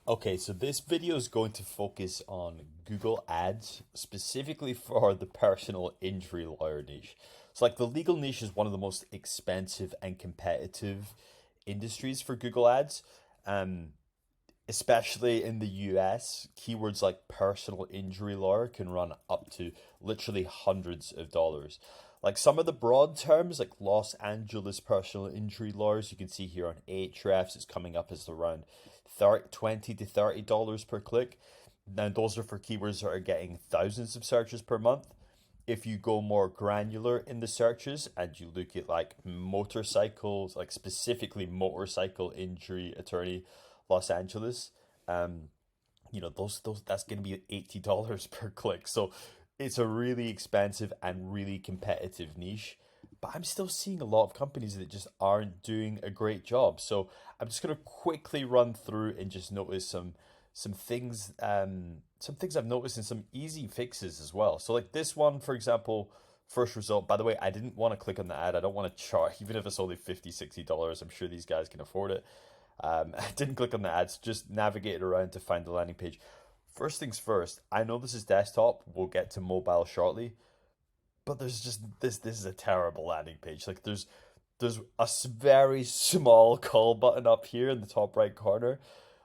Okay, so this video is going to focus on Google Ads, specifically for the personal injury lawyer niche. So, like, the legal niche is one of the most expensive and competitive industries for Google Ads. Um, Especially in the US, keywords like personal injury lawyer can run up to literally hundreds of dollars. Like some of the broad terms, like Los Angeles personal injury lawyers, you can see here on Ahrefs, it's coming up as around 30, $20 to $30 per click. Now, those are for keywords that are getting thousands of searches per month. If you go more granular in the searches and you look at like motorcycles, like specifically motorcycle injury attorney, Los Angeles, um, those that's going to be $80 per click. So it's a really expensive and really competitive niche. But I'm still seeing a lot of companies that just aren't doing a great job. So I'm just going to quickly run through and just notice some things I've noticed and some easy fixes as well. So like this one, for example, first result. By the way, I didn't want to click on the ad. I don't want to charge, even if it's only $50, $60. I'm sure these guys can afford it. I didn't click on the ads, just navigated around to find the landing page. First things first, I know this is desktop. We'll get to mobile shortly, but there's just this is a terrible landing page. Like there's a very small call button up here in the top right corner.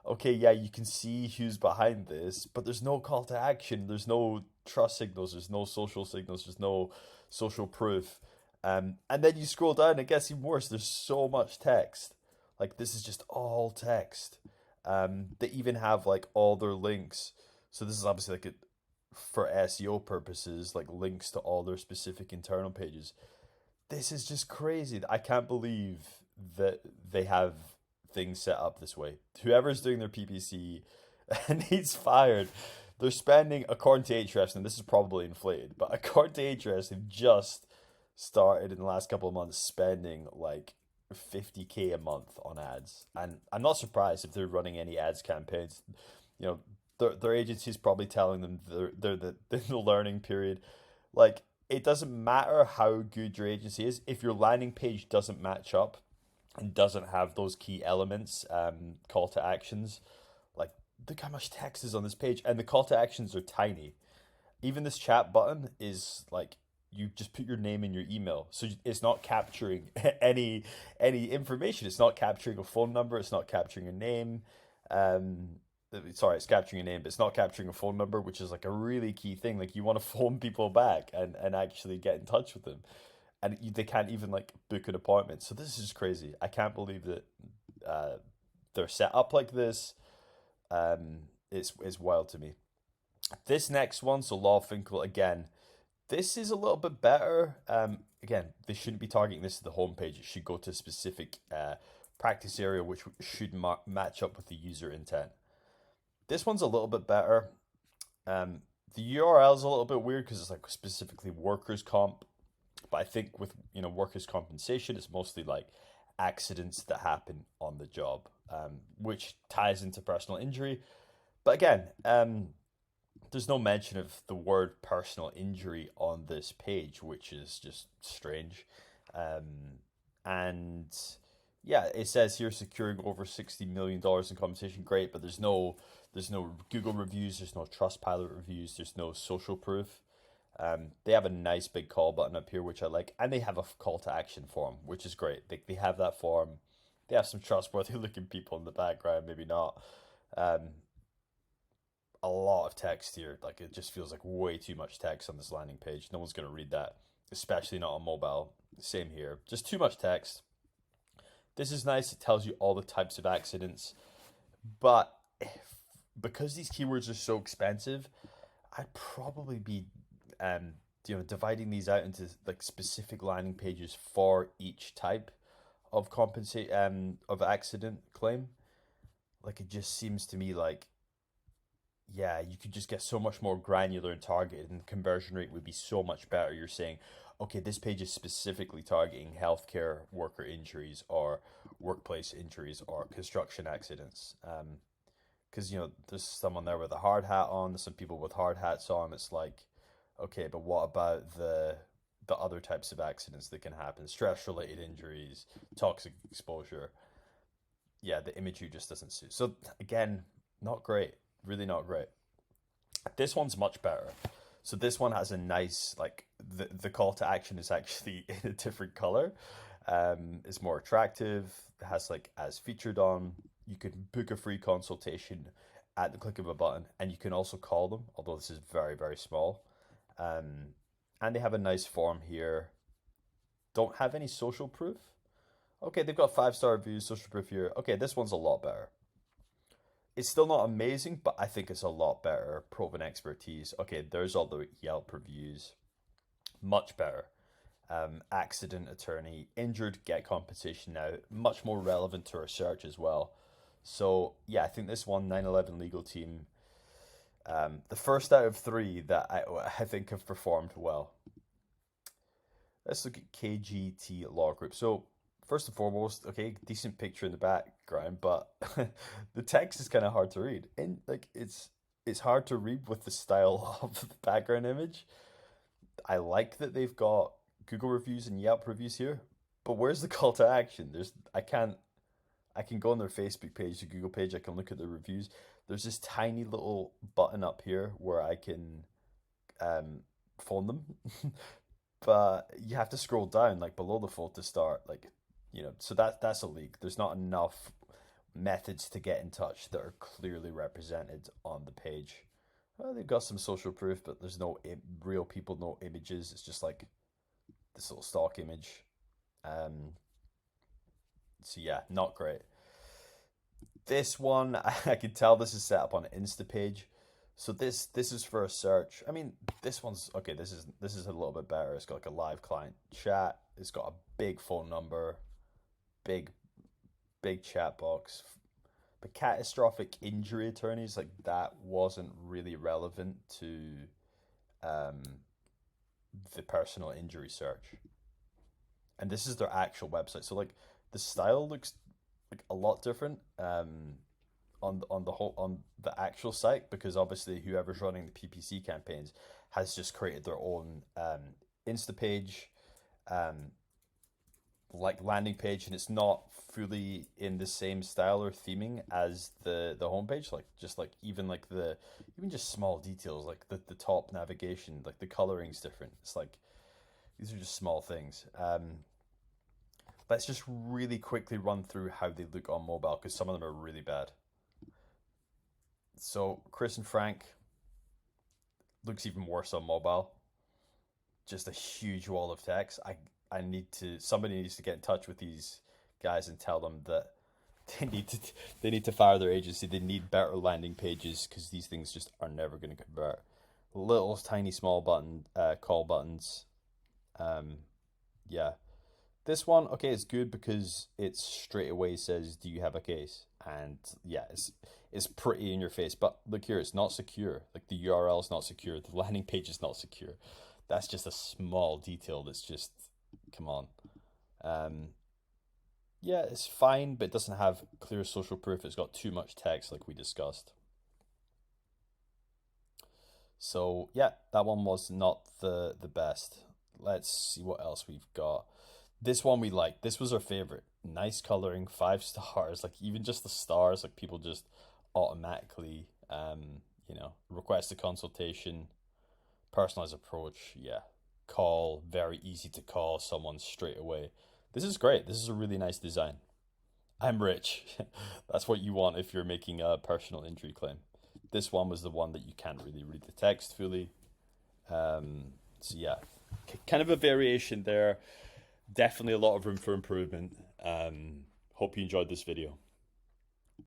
Okay, yeah, you can see who's behind this, but there's no call to action. There's no trust signals. There's no social signals. There's no social proof. And then you scroll down, and it gets even worse. There's so much text. Like this is just all text. They even have like all their links. So this is obviously like for SEO purposes, like links to all their specific internal pages. This is just crazy. I can't believe that they have things set up this way. Whoever's doing their PPC needs fired. They're spending, according to Ahrefs, and this is probably inflated, but according to Ahrefs, they've just started in the last couple of months spending like 50K a month on ads. And I'm not surprised if they're running any ads campaigns. You know, their agency's probably telling them they're in the learning period. Like, it doesn't matter how good your agency is, if your landing page doesn't match up and doesn't have those key elements, call to actions. Like, look how much text is on this page, and the call to actions are tiny. Even this chat button is like you just put your name and your email, so it's not capturing any information. It's not capturing a phone number. It's not capturing a name. Um, Sorry, it's capturing a name, but it's not capturing a phone number, which is like a really key thing. Like you want to phone people back and actually get in touch with them, and they can't even like book an appointment. So this is just crazy. I can't believe that uh, they're set up like this. It's wild to me. This next one, so Law Finkel again. This is a little bit better. Again, they shouldn't be targeting this to the homepage. It should go to a specific practice area, which should match up with the user intent. This one's a little bit better. The URL is a little bit weird because it's like specifically workers' comp, but I think with workers' compensation, it's mostly like accidents that happen on the job, which ties into personal injury. But again, there's no mention of the word personal injury on this page, which is just strange. And yeah, it says here securing over $60 million in compensation. Great, but there's no Google reviews, there's no Trustpilot reviews, there's no social proof. They have a nice big call button up here, which I like, and they have a call to action form, which is great. They have that form. They have some trustworthy looking people in the background, maybe not. Um, a lot of text here. Like it just feels like way too much text on this landing page. No one's gonna read that, especially not on mobile. Same here. Just too much text. This is nice. It tells you all the types of accidents, but because these keywords are so expensive, I'd probably be dividing these out into like specific landing pages for each type of compensate of accident claim. Like it just seems to me like yeah, you could just get so much more granular and targeted, and the conversion rate would be so much better. You're saying, okay, this page is specifically targeting healthcare worker injuries or workplace injuries or construction accidents. Because there's someone there with a hard hat on, there's some people with hard hats on. It's like, okay, but what about the other types of accidents that can happen? Stress related injuries, toxic exposure. Yeah, the imagery just doesn't suit. So again, Not great. Really not great. This one's much better. So this one has a nice, like, the call to action is actually in a different color. It's more attractive. It has like as featured on. You can book a free consultation at the click of a button, and you can also call them. Although this is very very small, um, and they have a nice form here. Don't have any social proof. Okay, they've got 5-star reviews, social proof here. Okay, this one's a lot better. It's still not amazing, but I think it's a lot better. Proven expertise. Okay, there's all the Yelp reviews. Much better. Accident attorney, injured, get compensation now. Much more relevant to our search as well. So yeah, I think this one, 911 legal team, the first out of three that I think have performed well. Let's look at KGT Law Group. So first and foremost, okay, decent picture in the background, but the text is kind of hard to read. And like it's hard to read with the style of the background image. I like that they've got Google reviews and Yelp reviews here, but where's the call to action? I can go on their Facebook page, the Google page, I can look at the reviews. There's this tiny little button up here where I can um phone them. But you have to scroll down like below the phone to start, like, so that's a leak. There's not enough methods to get in touch that are clearly represented on the page. They've got some social proof, but there's no real people, no images. It's just like this little stock image. Um, so yeah, not great. This one, I can tell this is set up on an Insta page. So this is for a search. I mean, this one's okay. This is a little bit better. It's got like a live client chat. It's got a big phone number, big big chat box. But catastrophic injury attorneys, like, that wasn't really relevant to um, the personal injury search. And this is their actual website. So like the style looks like a lot different on the actual site, because obviously whoever's running the PPC campaigns has just created their own Insta page, um, like landing page, and it's not fully in the same style or theming as the homepage. Like just like even just small details like the top navigation, like the coloring's different. It's like these are just small things. Let's just really quickly run through how they look on mobile, because some of them are really bad. So Chris and Frank looks even worse on mobile. Just a huge wall of text. I need to somebody needs to get in touch with these guys and tell them that they need to fire their agency. They need better landing pages, because these things just are never going to convert. Little tiny small button call buttons. Yeah, this one, okay, it's good because it straight away says, "Do you have a case?" And yeah, it's pretty in your face. But look here, it's not secure. Like the URL is not secure. The landing page is not secure. That's just a small detail. That's just, come on. Um, yeah, it's fine, but it doesn't have clear social proof. It's got too much text, like we discussed. So yeah, that one was not the best. Let's see what else we've got. This one we like. This was our favorite. Nice coloring, 5 stars. Like even just the stars, like people just automatically, request a consultation, personalized approach. Yeah, call, very easy to call someone straight away. This is great. This is a really nice design. I'm rich. That's what you want if you're making a personal injury claim. This one was the one that you can't really read the text fully. So yeah, kind of a variation there. Definitely a lot of room for improvement. Hope you enjoyed this video.